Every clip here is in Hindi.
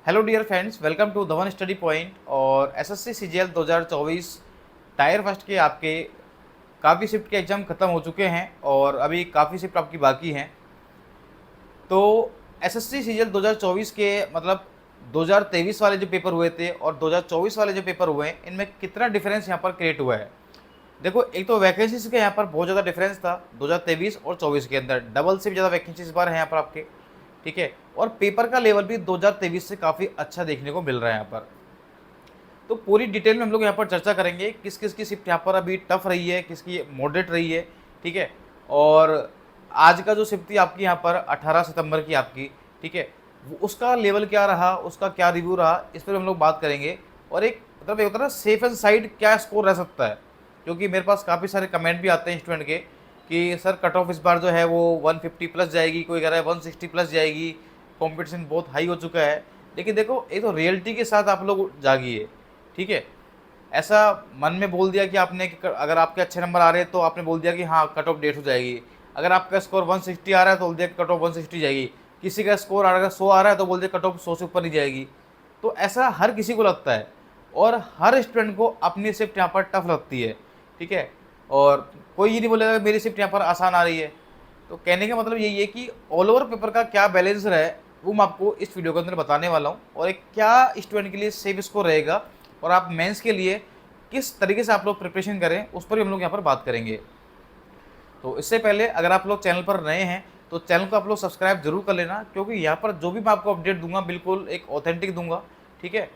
Hello dear friends, welcome to Dhawan study point. और एसएससी सीजीएल 2024 टायर फर्स्ट के आपके काफ़ी शिफ्ट के एग्ज़ाम ख़त्म हो चुके हैं और अभी काफ़ी शिफ्ट आपकी बाकी हैं। तो एसएससी सीजीएल 2024 के मतलब 2023 वाले जो पेपर हुए थे और 2024 वाले जो पेपर हुए हैं, इनमें कितना डिफरेंस यहाँ पर क्रिएट हुआ है। देखो, एक तो वैकेंसीज के यहाँ पर बहुत ज़्यादा डिफरेंस था 2023 और 24 के अंदर, डबल से भी ज़्यादा वैकेंसी इस बार है यहाँ पर आपके। ठीक है, और पेपर का लेवल भी 2023 से काफ़ी अच्छा देखने को मिल रहा है यहाँ पर। तो पूरी डिटेल में हम लोग यहाँ पर चर्चा करेंगे किस किस की शिफ्ट यहाँ पर अभी टफ रही है, किसकी मॉडरेट रही है। ठीक है, और आज का जो शिफ्ट थी आपकी यहाँ पर 18 सितंबर की आपकी, ठीक है, वो उसका लेवल क्या रहा, उसका क्या रिव्यू रहा, इस पर हम लोग बात करेंगे। और एक मतलब ये होता है ना, सेफ एंड साइड क्या स्कोर रह सकता है, क्योंकि मेरे पास काफ़ी सारे कमेंट भी आते हैं स्टूडेंट के कि सर कट ऑफ इस बार जो है वो 150 प्लस जाएगी, कोई कह रहा है 160 प्लस जाएगी, कंपटीशन बहुत हाई हो चुका है। लेकिन देखो, ये तो रियलिटी के साथ आप लोग जागिए। ठीक है, ऐसा मन में बोल दिया कि आपने कि अगर आपके अच्छे नंबर आ रहे हैं तो आपने बोल दिया कि हाँ कट ऑफ डेट हो जाएगी। अगर आपका स्कोर 160 आ रहा है तो बोल दिया कट ऑफ 160 जाएगी। किसी का स्कोर अगर 100 आ रहा है तो बोल दिया कट ऑफ 100 से ऊपर नहीं जाएगी। तो ऐसा हर किसी को लगता है और हर स्टूडेंट को अपनी शिफ्ट यहाँ पर टफ लगती है। ठीक है, और कोई ये नहीं बोलेगा मेरी शिफ्ट यहाँ पर आसान आ रही है। तो कहने का मतलब यही है कि ऑल ओवर पेपर का क्या बैलेंस रहा है वो मैं आपको इस वीडियो के अंदर बताने वाला हूँ, और एक क्या स्टूडेंट के लिए सेफ स्कोर रहेगा और आप मेंस के लिए किस तरीके से आप लोग प्रिपरेशन करें उस पर भी हम लोग यहाँ पर बात करेंगे। तो इससे पहले अगर आप लोग चैनल पर नए हैं तो चैनल को आप लोग सब्सक्राइब जरूर कर लेना, क्योंकि यहाँ पर जो भी मैं आपको अपडेट दूंगा बिल्कुल एक ऑथेंटिक दूंगा। ठीक है,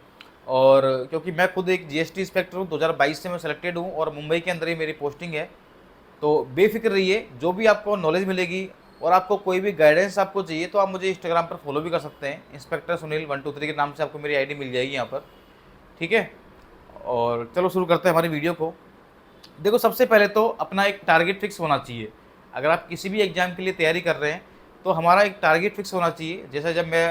और क्योंकि मैं खुद एक जीएसटी इंस्पेक्टर हूँ, 2022 से मैं सेलेक्टेड हूँ और मुंबई के अंदर ही मेरी पोस्टिंग है। तो बेफिक्र रहिए, जो भी आपको नॉलेज मिलेगी और आपको कोई भी गाइडेंस आपको चाहिए तो आप मुझे इंस्टाग्राम पर फॉलो भी कर सकते हैं, इंस्पेक्टर सुनील 123 के नाम से आपको मेरी आईडी मिल जाएगी यहाँ पर। ठीक है, और चलो शुरू करते हैं हमारी वीडियो को। देखो, सबसे पहले तो अपना एक टारगेट फिक्स होना चाहिए। अगर आप किसी भी एग्ज़ाम के लिए तैयारी कर रहे हैं तो हमारा एक टारगेट फिक्स होना चाहिए। जैसे जब मैं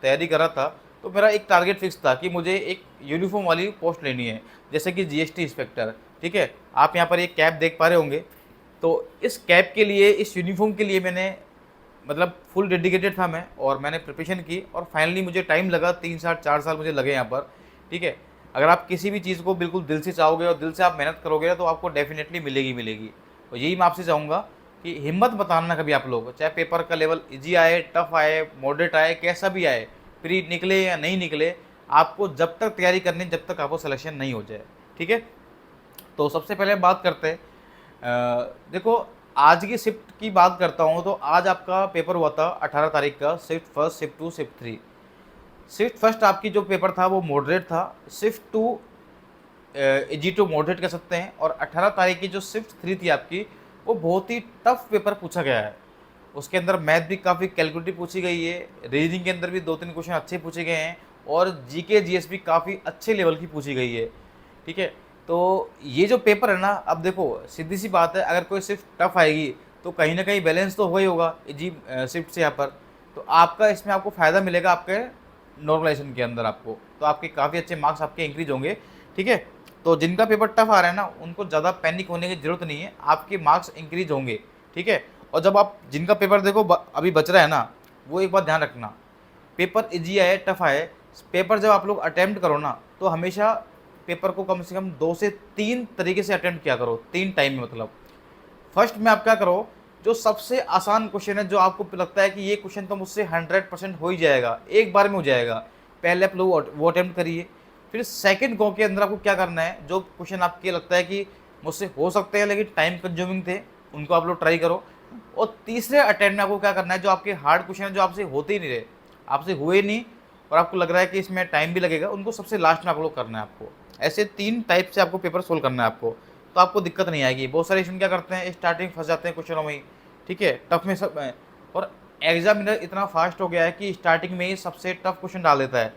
तैयारी कर रहा था तो मेरा एक टारगेट फिक्स था कि मुझे एक यूनिफॉर्म वाली पोस्ट लेनी है, जैसे कि जीएसटी इंस्पेक्टर। ठीक है, आप यहाँ पर एक कैप देख पा रहे होंगे। तो इस कैप के लिए, इस यूनिफॉर्म के लिए मैंने मतलब फुल डेडिकेटेड था मैं, और मैंने प्रिपरेशन की और फाइनली मुझे टाइम लगा, 3 साल 4 साल मुझे लगे यहाँ पर। ठीक है, अगर आप किसी भी चीज़ को बिल्कुल दिल से चाहोगे और दिल से आप मेहनत करोगे तो आपको डेफिनेटली मिलेगी मिलेगी। और यही मैं आपसे चाहूँगा कि हिम्मत मत हारना कभी आप लोग, चाहे पेपर का लेवल इजी आए, टफ आए, मॉडरेट आए, कैसा भी आए, प्री निकले या नहीं निकले, आपको जब तक तैयारी करनी जब तक आपको सिलेक्शन नहीं हो जाए। ठीक है, तो सबसे पहले बात करते हैं। देखो, आज की शिफ्ट की बात करता हूँ तो आज आपका पेपर हुआ था 18 तारीख का, shift first, shift two, shift three. Shift first आपकी जो पेपर था वो मॉडरेट था, shift two easy to moderate कर सकते हैं, और 18 तारीख की जो शिफ्ट थ्री थी आपकी वो बहुत ही टफ पेपर पूछा गया है। उसके अंदर मैथ भी काफ़ी कैलकुलेटिव पूछी गई है, रीजनिंग के अंदर भी 2-3 क्वेश्चन अच्छे पूछे गए हैं, और जीके जीएस भी काफ़ी अच्छे लेवल की पूछी गई है। ठीक है, तो ये जो पेपर है ना, अब देखो सीधी सी बात है, अगर कोई शिफ्ट टफ आएगी तो कहीं ना कहीं बैलेंस तो होगा ही होगा इजी शिफ्ट से यहाँ पर। तो आपका इसमें आपको फ़ायदा मिलेगा आपके नॉर्मलाइजेशन के अंदर आपको, तो आपके काफ़ी अच्छे मार्क्स आपके इंक्रीज होंगे। ठीक है, तो जिनका पेपर टफ आ रहा है ना उनको ज़्यादा पैनिक होने की ज़रूरत नहीं है, आपके मार्क्स इंक्रीज होंगे। ठीक है, और जब आप जिनका पेपर देखो अभी बच रहा है ना, वो एक बात ध्यान रखना, पेपर इजी आए टफ आए, पेपर जब आप लोग अटैम्प्ट करो ना तो हमेशा पेपर को कम से कम 2 से 3 तरीके से अटैम्प्ट किया करो, 3 टाइम में। मतलब फर्स्ट में आप क्या करो, जो सबसे आसान क्वेश्चन है, जो आपको लगता है कि ये क्वेश्चन तो मुझसे 100% हो ही जाएगा, एक बार में हो जाएगा, पहले आप लोग वो अटैम्प्ट करिए। फिर सेकंड गो के अंदर आपको क्या करना है, जो क्वेश्चन आपके लगता है कि मुझसे हो सकते हैं लेकिन टाइम कंज्यूमिंग थे, उनको आप लोग ट्राई करो। और तीसरे अटेम्प्ट में आपको क्या करना है, जो आपके हार्ड क्वेश्चन है, जो आपसे होते ही नहीं रहे, आपसे हुए नहीं और आपको लग रहा है कि इसमें टाइम भी लगेगा, उनको सबसे लास्ट में आप लोग करना है आपको। ऐसे 3 टाइप से आपको पेपर सोल्व करना है आपको, तो आपको दिक्कत नहीं आएगी। बहुत सारे स्टूडेंट क्या करते हैं, स्टार्टिंग फंस जाते हैं क्वेश्चनों में ही। ठीक है, टफ में सब और एग्जामिनर इतना फास्ट हो गया है कि स्टार्टिंग में ही सबसे टफ क्वेश्चन डाल देता है,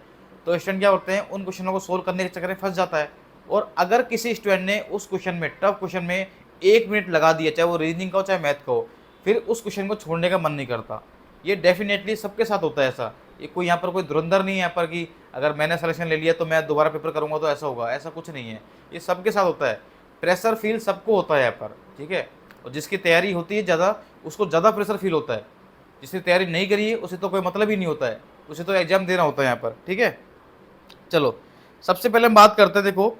तो स्टूडेंट क्या करते हैं, उन क्वेश्चनों को सोल्व करने के चक्कर में फंस जाता है। और अगर किसी स्टूडेंट ने उस क्वेश्चन में, टफ क्वेश्चन में 1 मिनट लगा दिया, चाहे वो रीजनिंग का हो चाहे मैथ का हो, फिर उस क्वेश्चन को छोड़ने का मन नहीं करता। ये डेफिनेटली सबके साथ होता है ऐसा। ये कोई यहाँ पर कोई धुरंधर नहीं है यहाँ पर कि अगर मैंने सिलेक्शन ले लिया तो मैं दोबारा पेपर करूँगा तो ऐसा होगा, ऐसा कुछ नहीं है। ये सबके साथ होता है, प्रेशर फील सबको होता है यहाँ पर। ठीक है, और जिसकी तैयारी होती है ज़्यादा, उसको ज़्यादा प्रेशर फील होता है। जिसने तैयारी नहीं करी है उसे तो कोई मतलब ही नहीं होता है, उसे तो एग्जाम देना होता है यहाँ पर। ठीक है, चलो, सबसे पहले हम बात करते हैं, देखो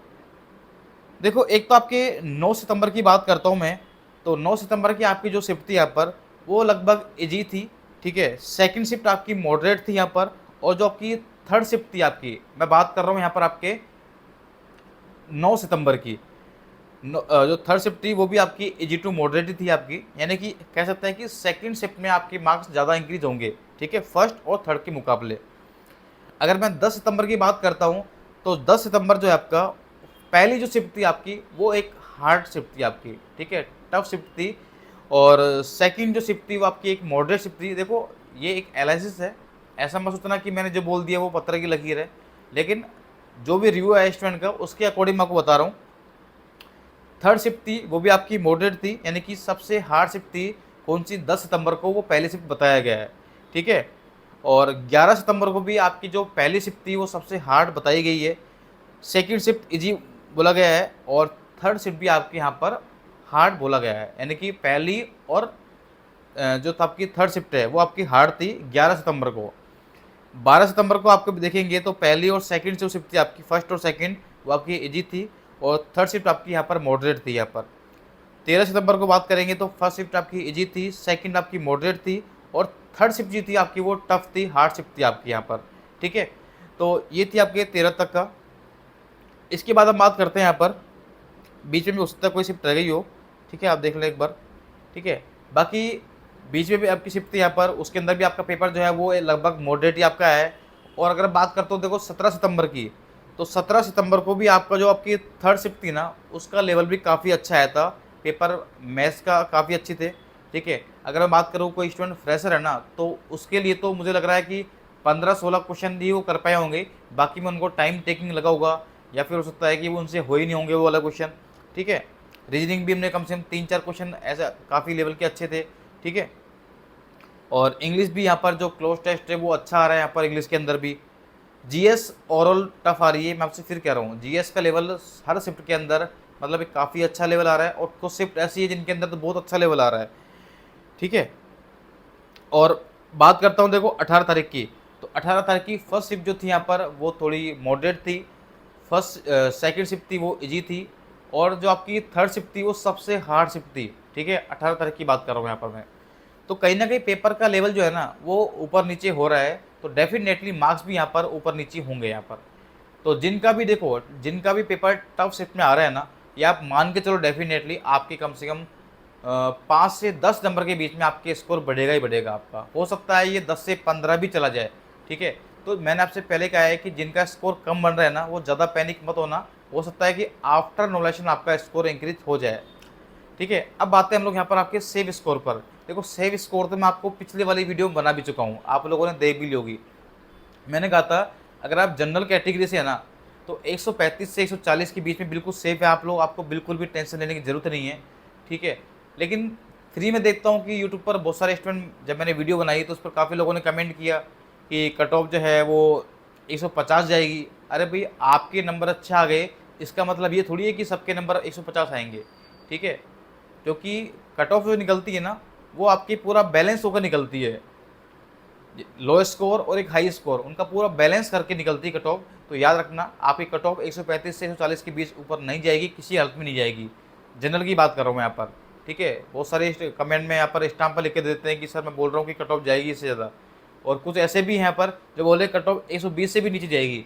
देखो एक तो आपके 9 सितंबर की बात करता हूँ मैं, तो 9 सितंबर की आपकी जो शिफ्ट थी यहाँ पर, वो लगभग ईज़ी थी, ठीक है। सेकंड शिफ्ट आपकी मॉडरेट थी यहाँ पर, और जो आपकी थर्ड शिफ्ट थी आपकी, मैं बात कर रहा हूँ यहाँ पर आपके 9 सितंबर की, जो थर्ड शिफ्ट थी वो भी आपकी ईजी टू मॉडरेट ही थी आपकी, यानी कि कह सकते हैं कि सेकंड शिफ्ट में आपके मार्क्स ज़्यादा इंक्रीज होंगे, ठीक है, फर्स्ट और थर्ड के मुकाबले। अगर मैं 10 सितंबर की बात करता हूँ, तो 10 सितंबर जो है आपका, पहली जो शिफ्ट थी आपकी वो एक हार्ड शिफ्ट थी आपकी, ठीक है, टफ शिफ्ट थी। और सेकंड जो शिफ्ट थी वो आपकी एक मॉडरेट शिफ्ट थी। देखो ये एक एनालिसिस है, ऐसा मत सोचना कि मैंने जो बोल दिया वो पत्थर की लकीर है, लेकिन जो भी रिव्यू है स्टूडेंट का उसके अकॉर्डिंग मैं आपको बता रहा हूँ। थर्ड शिफ्ट थी वो भी आपकी मॉडरेट थी, यानी कि सबसे हार्ड शिफ्ट थी कौन सी, 10 सितंबर को वो पहली शिफ्ट बताया गया है, ठीक है। और 11 सितंबर को भी आपकी जो पहली शिफ्ट थी वो सबसे हार्ड बताई गई है, सेकंड शिफ्ट इजी बोला गया है, और थर्ड शिफ्ट भी आपके यहाँ पर हार्ड बोला गया है, यानी कि पहली और जो था आपकी थर्ड शिफ्ट है वो आपकी हार्ड थी 11 सितंबर को। 12 सितंबर को आपको देखेंगे तो पहली और सेकंड जो शिफ्ट थी आपकी, फर्स्ट और सेकंड, वो आपकी इजी थी, और थर्ड शिफ्ट आपकी यहाँ पर मॉडरेट थी यहाँ पर। 13 सितंबर को बात करेंगे तो फर्स्ट शिफ्ट आपकी इजी थी, सेकंड आपकी मॉडरेट थी, और थर्ड शिफ्ट जो थी आपकी वो टफ थी, हार्ड शिफ्ट थी आपकी यहाँ पर, ठीक है। तो ये थी आपके 13 तक का। इसके बाद हम बात करते हैं यहाँ पर, बीच में भी हो सकता है कोई शिफ्ट रह गई हो, ठीक है, आप देख लें एक बार, ठीक है। बाकी बीच में भी आपकी शिफ्ट थी यहाँ पर, उसके अंदर भी आपका पेपर जो है वो लगभग मॉडरेट ही आपका है। और अगर बात करता हूँ देखो 17 सितंबर की, तो 17 सितंबर को भी आपका जो आपकी थर्ड शिफ्ट थी ना, उसका लेवल भी काफ़ी अच्छा आया था, पेपर मैथ्स का काफ़ी अच्छे थे, ठीक है। अगर मैं बात करूँ कोई स्टूडेंट फ्रेशर है ना, तो उसके लिए तो मुझे लग रहा है कि 15-16 क्वेश्चन ही वो कर पाए होंगे, बाकी में उनको टाइम टेकिंग लगा होगा, या फिर हो सकता है कि वो उनसे हो ही नहीं होंगे वो वाला क्वेश्चन, ठीक है। रीजनिंग भी हमने कम से कम 3-4 क्वेश्चन ऐसा काफ़ी लेवल के अच्छे थे, ठीक है। और इंग्लिश भी यहाँ पर जो क्लोज टेस्ट है वो अच्छा आ रहा है यहाँ पर, इंग्लिश के अंदर भी। जीएस ओवरऑल टफ आ रही है, मैं आपसे फिर कह रहा हूँ, जीएस का लेवल हर शिफ्ट के अंदर मतलब एक काफ़ी अच्छा लेवल आ रहा है, और कुछ शिफ्ट ऐसी है जिनके अंदर तो बहुत अच्छा लेवल आ रहा है, ठीक है। और बात करता हूँ देखो 18 तारीख की, तो 18 तारीख की फर्स्ट शिफ्ट जो थी यहाँ पर वो थोड़ी मॉडरेट थी, फर्स्ट सेकंड शिफ्ट थी वो इजी थी, और जो आपकी थर्ड शिफ्ट थी वो सबसे हार्ड शिफ्ट थी, ठीक है। 18 तारीख की बात कर रहा हूँ यहाँ पर मैं। तो कहीं ना कहीं पेपर का लेवल जो है ना वो ऊपर नीचे हो रहा है, तो डेफिनेटली मार्क्स भी यहाँ पर ऊपर नीचे होंगे यहाँ पर। तो जिनका भी देखो, जिनका भी पेपर टफ शिफ्ट में आ रहा है ना, ये आप मान के चलो डेफिनेटली आपके कम से कम 5 से 10 नंबर के बीच में आपके स्कोर बढ़ेगा ही बढ़ेगा आपका। हो सकता है ये 10 से 15 भी चला जाए, ठीक है। तो मैंने आपसे पहले कहा है कि जिनका स्कोर कम बन रहा है ना, वो ज़्यादा पैनिक मत होना, हो सकता है कि आफ्टर नॉलेशन आपका स्कोर इंक्रीज हो जाए, ठीक है। अब बात है हम लोग यहाँ पर आपके सेव स्कोर पर। देखो सेव स्कोर तो मैं आपको पिछले वाली वीडियो में बना भी चुका हूँ, आप लोगों ने देख भी ली होगी। मैंने कहा था अगर आप जनरल कैटेगरी से है ना, तो 135 से 140 के बीच में बिल्कुल सेफ है आप लोग, आपको बिल्कुल भी टेंशन लेने की ज़रूरत नहीं है, ठीक है। लेकिन फ्री में देखता हूँ कि यूट्यूब पर बहुत सारे स्टूडेंट, जब मैंने वीडियो बनाई तो उस पर काफ़ी लोगों ने कमेंट किया कि कट ऑफ जो है वो 150 जाएगी। अरे भाई आपके नंबर अच्छे आ गए, इसका मतलब ये थोड़ी है कि सबके नंबर 150 आएंगे, ठीक है। क्योंकि कट ऑफ जो निकलती है ना, वो आपकी पूरा बैलेंस होकर निकलती है, लो स्कोर और एक हाई स्कोर उनका पूरा बैलेंस करके निकलती है कट ऑफ। तो याद रखना आपकी कट ऑफ 135 से 140 के बीच ऊपर नहीं जाएगी, किसी हालत में नहीं जाएगी। जनरल की बात कर रहा हूँ मैं यहाँ पर, ठीक है। बहुत सारे कमेंट में यहाँ पर स्टाम्प पर लिख के देते हैं कि सर मैं बोल रहा हूँ कि कट ऑफ जाएगी इससे ज़्यादा, और कुछ ऐसे भी हैं यहाँ पर जो बोले कट ऑफ 120 से भी नीचे जाएगी।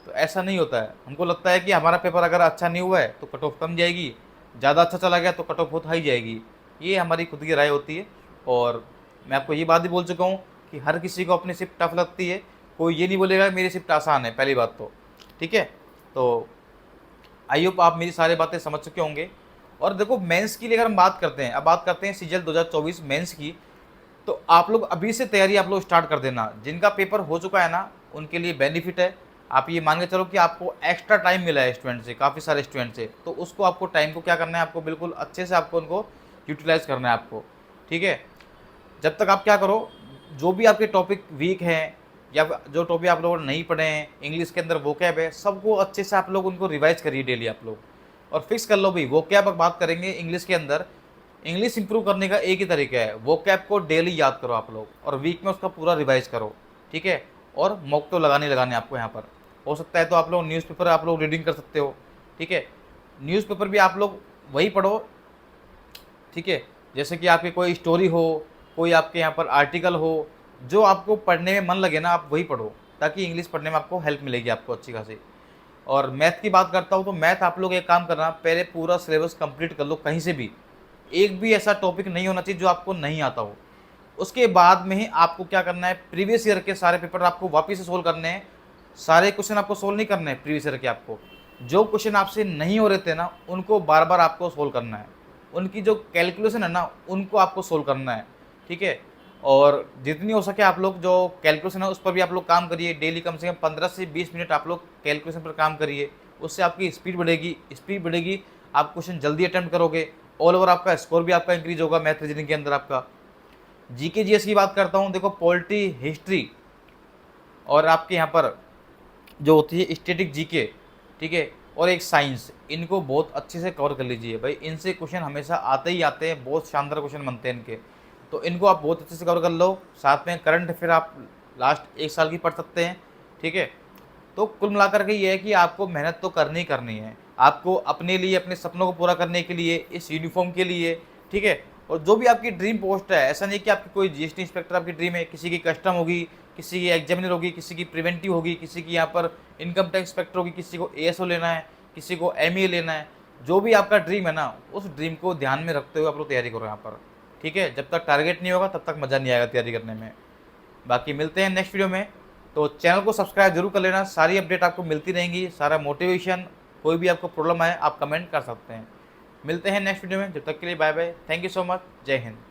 तो ऐसा नहीं होता है, हमको लगता है कि हमारा पेपर अगर अच्छा नहीं हुआ है तो कट ऑफ कम जाएगी, ज़्यादा अच्छा चला गया तो कट ऑफ बहुत हाई जाएगी। ये हमारी खुद की राय होती है, और मैं आपको ये बात भी बोल चुका हूँ कि हर किसी को अपनी शिफ्ट टफ लगती है, कोई ये नहीं बोलेगा मेरी शिफ्ट आसान है, पहली बात तो, ठीक है। तो आई होप आप मेरी सारी बातें समझ चुके होंगे। और देखो मेंस की अगर हम बात करते हैं, अब बात करते हैं सीजीएल 2024 मेंस की, तो आप लोग अभी से तैयारी आप लोग स्टार्ट कर देना। जिनका पेपर हो चुका है ना उनके लिए बेनिफिट है, आप ये मान के चलो कि आपको एक्स्ट्रा टाइम मिला है स्टूडेंट से, काफ़ी सारे स्टूडेंट से, तो उसको आपको टाइम को क्या करना है, आपको बिल्कुल अच्छे से आपको उनको यूटिलाइज करना है आपको, ठीक है। जब तक आप क्या करो, जो भी आपके टॉपिक वीक हैं या जो टॉपिक आप लोगों ने नहीं पढ़े हैं, इंग्लिश के अंदर वोकैब है, सबको अच्छे से आप लोग उनको रिवाइज करिए डेली आप लोग, और फिक्स कर लो भाई वोकैब। बात करेंगे इंग्लिश के अंदर, इंग्लिश इंप्रूव करने का एक ही तरीका है, वोकैब को डेली याद करो आप लोग, और वीक में उसका पूरा रिवाइज करो, ठीक है। और मॉक तो लगाने आपको यहाँ पर, हो सकता है तो आप लोग न्यूज़पेपर आप लोग रीडिंग कर सकते हो, ठीक है। न्यूज़पेपर भी आप लोग वही पढ़ो, ठीक है। जैसे कि आपकी कोई स्टोरी हो, कोई आपके यहाँ पर आर्टिकल हो, जो आपको पढ़ने में मन लगे ना, आप वही पढ़ो, ताकि इंग्लिश पढ़ने में आपको हेल्प मिलेगी आपको अच्छी खासी। और मैथ की बात करता हूँ तो मैथ आप लोग एक काम करना, पहले पूरा सिलेबस कंप्लीट कर लो कहीं से भी। एक भी ऐसा टॉपिक नहीं होना चाहिए जो आपको नहीं आता हो। उसके बाद में ही आपको क्या करना है, प्रीवियस ईयर के सारे पेपर आपको वापस से सोल्व करने हैं। सारे क्वेश्चन आपको सोल्व नहीं करने हैं प्रीवियस ईयर के, आपको जो क्वेश्चन आपसे नहीं हो रहे थे ना, उनको बार बार आपको सोल्व करना है। उनकी जो कैलकुलेशन है ना, उनको आपको सोल्व करना है, ठीक है। और जितनी हो सके आप लोग जो कैलकुलेशन है उस पर भी आप लोग काम करिए। डेली कम से कम 15 से 20 मिनट आप लोग कैलकुलेशन पर काम करिए। उससे आपकी स्पीड बढ़ेगी, आप क्वेश्चन जल्दी अटेम्प्ट करोगे। ऑल ओवर आपका स्कोर भी आपका इंक्रीज होगा मैथ रीजनिंग के अंदर आपका। जीके जीएस की बात करता हूँ, देखो पॉलिटी, हिस्ट्री और आपके यहाँ पर जो होती है स्टैटिक जीके, ठीक है, और एक साइंस, इनको बहुत अच्छे से कवर कर लीजिए भाई। इनसे क्वेश्चन हमेशा आते ही आते हैं, बहुत शानदार क्वेश्चन बनते हैं इनके, तो इनको आप बहुत अच्छे से कवर कर लो। साथ में करंट अफेयर आप लास्ट 1 साल की पढ़ सकते हैं, ठीक है। तो कुल मिलाकर के ये है कि आपको मेहनत तो करनी ही करनी है, आपको अपने लिए, अपने सपनों को पूरा करने के लिए, इस यूनिफॉर्म के लिए, ठीक है। और जो भी आपकी ड्रीम पोस्ट है, ऐसा नहीं कि आपकी कोई जीएसटी इंस्पेक्टर आपकी ड्रीम है, किसी की कस्टम होगी, किसी की एग्जामिनर होगी, किसी की प्रिवेंटिव होगी, किसी की यहाँ पर इनकम टैक्स इंस्पेक्टर होगी, किसी को एएसओ लेना है, किसी को एमईए लेना है। जो भी आपका ड्रीम है ना, उस ड्रीम को ध्यान में रखते हुए आप लोग तैयारी करो यहाँ पर, ठीक है। जब तक टारगेट नहीं होगा तब तक मज़ा नहीं आएगा तैयारी करने में। बाकी मिलते हैं नेक्स्ट वीडियो में, तो चैनल को सब्सक्राइब जरूर कर लेना, सारी अपडेट आपको मिलती रहेंगी, सारा मोटिवेशन। कोई भी आपको प्रॉब्लम आए आप कमेंट कर सकते हैं। मिलते हैं नेक्स्ट वीडियो में, जब तक के लिए bye bye, thank you so much, जय हिंद।